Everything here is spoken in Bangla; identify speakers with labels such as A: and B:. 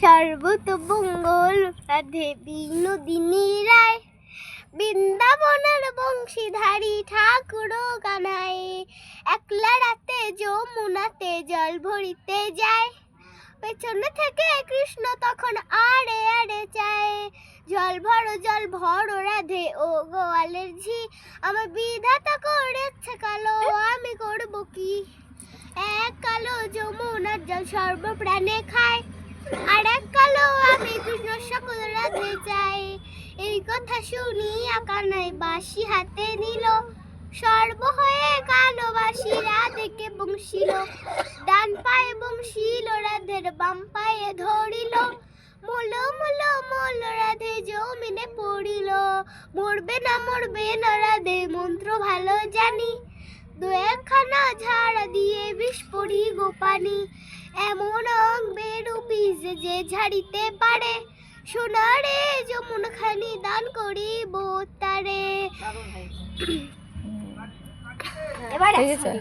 A: সর্বতমঙ্গল রাধে বিনোদিনী রায়, বৃন্দাবনের বংশীধারী ঠাকুর কানাই, একলা রাতে যমুনাতে জল ভরিতে যায়, পেছনে থেকে কৃষ্ণ তখন আড়ে আড়ে চায়, জল ভরো রাধে ও গোয়ালের ঝি, আমার বিধাতা করেছে কালো আমি করব কি, এক কালো যমুনার জল সর্বপ্রাণে খায়, আর এক কালো আমি কৃষ্ণ সকল রাধে চাই। এই কথা শুনিয়া কানাই বাঁশি হাতে নিল, সর্ব হয়ে কালো বাঁশি রাধেকে বংশিল, ডান পায়ে বংশিল রাধের বাম পায়ে ধরিল, মোল মোল মোল রাধে জমিনে পড়িল, মরবে না রাধে মন্ত্র ভালো জানি, দু একখানা ঝাড়া দিয়ে বিষ পড়ি গোপানি, এমন অঙ্গ বেরুপি যে ঝাড়িতে পারে, সোনারে যমুন খানি দান করিব তারে। এবার